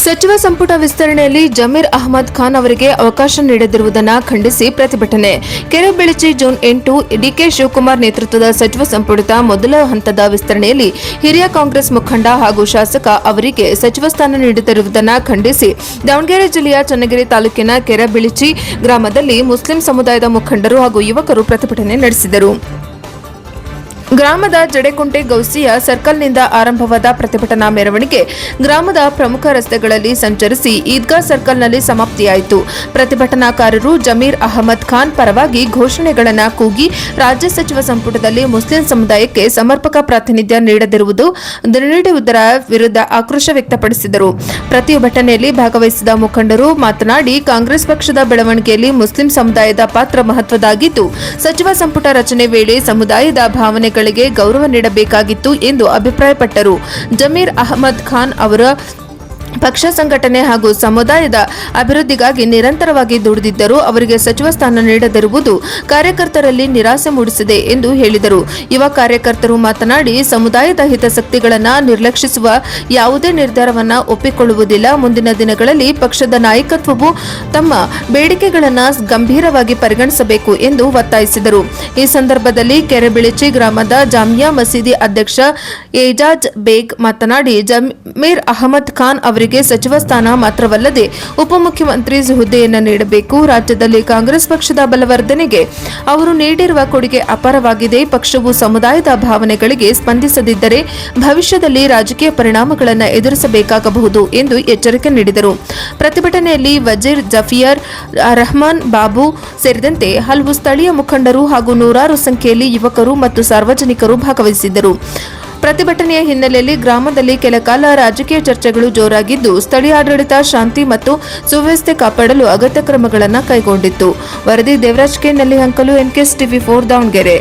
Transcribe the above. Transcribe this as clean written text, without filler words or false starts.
ಸಚಿವ ಸಂಪುಟ ವಿಸ್ತರಣೆಯಲ್ಲಿ ಜಮೀರ್ ಅಹಮದ್ ಖಾನ್ ಅವರಿಗೆ ಅವಕಾಶ ನೀಡದಿರುವುದನ್ನು ಖಂಡಿಸಿ ಪ್ರತಿಭಟನೆ. ಕೆರೆಬೆಳಚಿ ಜೂನ್ 8 ಡಿಕೆ ಶಿವಕುಮಾರ್ ನೇತೃತ್ವದ ಸಚಿವ ಸಂಪುಟದ ಮೊದಲ ಹಂತದ ವಿಸ್ತರಣೆಯಲ್ಲಿ ಹಿರಿಯ ಕಾಂಗ್ರೆಸ್ ಮುಖಂಡ ಹಾಗೂ ಶಾಸಕ ಅವರಿಗೆ ಸಚಿವ ಸ್ಥಾನ ನೀಡದಿರುವುದನ್ನು ಖಂಡಿಸಿ ದಾವಣಗೆರೆ ಜಿಲ್ಲೆಯ ಚನ್ನಗಿರಿ ತಾಲೂಕಿನ ಕೆರೆಬೆಳಚಿ ಗ್ರಾಮದಲ್ಲಿ ಮುಸ್ಲಿಂ ಸಮುದಾಯದ ಮುಖಂಡರು ಹಾಗೂ ಯುವಕರು ಪ್ರತಿಭಟನೆ ನಡೆಸಿದರು. ಗ್ರಾಮದ ಜಡೆಕುಂಟೆ ಗೌಸಿಯಾ ಸರ್ಕಲ್ನಿಂದ ಆರಂಭವಾದ ಪ್ರತಿಭಟನಾ ಮೆರವಣಿಗೆ ಗ್ರಾಮದ ಪ್ರಮುಖ ರಸ್ತೆಗಳಲ್ಲಿ ಸಂಚರಿಸಿ ಈದ್ಗಾ ಸರ್ಕಲ್ನಲ್ಲಿ ಸಮಾಪ್ತಿಯಾಯಿತು. ಪ್ರತಿಭಟನಾಕಾರರು ಜಮೀರ್ ಅಹಮದ್ ಖಾನ್ ಪರವಾಗಿ ಘೋಷಣೆಗಳನ್ನು ಕೂಗಿ ರಾಜ್ಯ ಸಚಿವ ಸಂಪುಟದಲ್ಲಿ ಮುಸ್ಲಿಂ ಸಮುದಾಯಕ್ಕೆ ಸಮರ್ಪಕ ಪ್ರಾತಿನಿಧ್ಯ ನೀಡುವುದರ ವಿರುದ್ಧ ಆಕ್ರೋಶ ವ್ಯಕ್ತಪಡಿಸಿದರು. ಪ್ರತಿಭಟನೆಯಲ್ಲಿ ಭಾಗವಹಿಸಿದ ಮುಖಂಡರು ಮಾತನಾಡಿ, ಕಾಂಗ್ರೆಸ್ ಪಕ್ಷದ ಬೆಳವಣಿಗೆಯಲ್ಲಿ ಮುಸ್ಲಿಂ ಸಮುದಾಯದ ಪಾತ್ರ ಮಹತ್ವದಾಗಿದ್ದು, ಸಚಿವ ಸಂಪುಟ ರಚನೆ ವೇಳೆ ಸಮುದಾಯದ ಭಾವನೆ ಗೌರವ ನೀಡಬೇಕಾಗಿತ್ತು ಎಂದು ಅಭಿಪ್ರಾಯಪಟ್ಟರು. ಜಮೀರ್ ಅಹಮದ್ ಖಾನ್ ಅವರ ಪಕ್ಷ ಸಂಘಟನೆ ಹಾಗೂ ಸಮುದಾಯದ ಅಭಿವೃದ್ಧಿಗಾಗಿ ನಿರಂತರವಾಗಿ ದುಡಿದಿದ್ದರು. ಅವರಿಗೆ ಸಚಿವ ಸ್ಥಾನ ನೀಡದಿರುವುದು ಕಾರ್ಯಕರ್ತರಲ್ಲಿ ನಿರಾಸೆ ಮೂಡಿಸಿದೆ ಎಂದು ಹೇಳಿದರು. ಯುವ ಕಾರ್ಯಕರ್ತರು ಮಾತನಾಡಿ, ಸಮುದಾಯದ ಹಿತಾಸಕ್ತಿಗಳನ್ನು ನಿರ್ಲಕ್ಷಿಸುವ ಯಾವುದೇ ನಿರ್ಧಾರವನ್ನು ಒಪ್ಪಿಕೊಳ್ಳುವುದಿಲ್ಲ. ಮುಂದಿನ ದಿನಗಳಲ್ಲಿ ಪಕ್ಷದ ನಾಯಕತ್ವವು ತಮ್ಮ ಬೇಡಿಕೆಗಳನ್ನು ಗಂಭೀರವಾಗಿ ಪರಿಗಣಿಸಬೇಕು ಎಂದು ಒತ್ತಾಯಿಸಿದರು. ಈ ಸಂದರ್ಭದಲ್ಲಿ ಕೆರೆಬೆಳಚಿ ಗ್ರಾಮದ ಜಾಮಿಯಾ ಮಸೀದಿ ಅಧ್ಯಕ್ಷ ಏಜಾಜ್ ಬೇಗ್ ಮಾತನಾಡಿ, ಜಮೀರ್ ಅಹಮದ್ ಖಾನ್ ಅವರಿಗೆ ಸಚಿವ ಸ್ಥಾನ ಮಾತ್ರವಲ್ಲದೆ ಉಪಮುಖ್ಯಮಂತ್ರಿ ಹುದ್ದೆಯನ್ನು ನೀಡಬೇಕು. ರಾಜ್ಯದಲ್ಲಿ ಕಾಂಗ್ರೆಸ್ ಪಕ್ಷದ ಬಲವರ್ಧನೆಗೆ ಅವರು ನೀಡಿರುವ ಕೊಡುಗೆ ಅಪಾರವಾಗಿದೆ. ಪಕ್ಷವು ಸಮುದಾಯದ ಭಾವನೆಗಳಿಗೆ ಸ್ಪಂದಿಸದಿದ್ದರೆ ಭವಿಷ್ಯದಲ್ಲಿ ರಾಜಕೀಯ ಪರಿಣಾಮಗಳನ್ನು ಎದುರಿಸಬೇಕಾಗಬಹುದು ಎಂದು ಎಚ್ಚರಿಕೆ ನೀಡಿದರು. ಪ್ರತಿಭಟನೆಯಲ್ಲಿ ವಜೀರ್ ಜಫಿಯರ್ ರಹಮಾನ್ ಬಾಬು ಸೇರಿದಂತೆ ಹಲವು ಸ್ಥಳೀಯ ಮುಖಂಡರು ಹಾಗೂ ನೂರಾರು ಸಂಖ್ಯೆಯಲ್ಲಿ ಯುವಕರು ಮತ್ತು ಸಾರ್ವಜನಿಕರು ಭಾಗವಹಿಸಿದ್ದರು. ಪ್ರತಿಭಟನೆಯ ಹಿನ್ನೆಲೆಯಲ್ಲಿ ಗ್ರಾಮದಲ್ಲಿ ಕೆಲಕಾಲ ರಾಜಕೀಯ ಚರ್ಚೆಗಳು ಜೋರಾಗಿದ್ದು, ಸ್ಥಳೀಯ ಆಡಳಿತ ಶಾಂತಿ ಮತ್ತು ಸುವ್ಯವಸ್ಥೆ ಕಾಪಾಡಲು ಅಗತ್ಯ ಕ್ರಮಗಳನ್ನು ಕೈಗೊಂಡಿತ್ತು. ವರದಿ ದೇವರಾಜ್ ಕೆ. ನೆಲ್ಲಿಹಂಕಲು, NKS TV 4 ದಾವಣಗೆರೆ.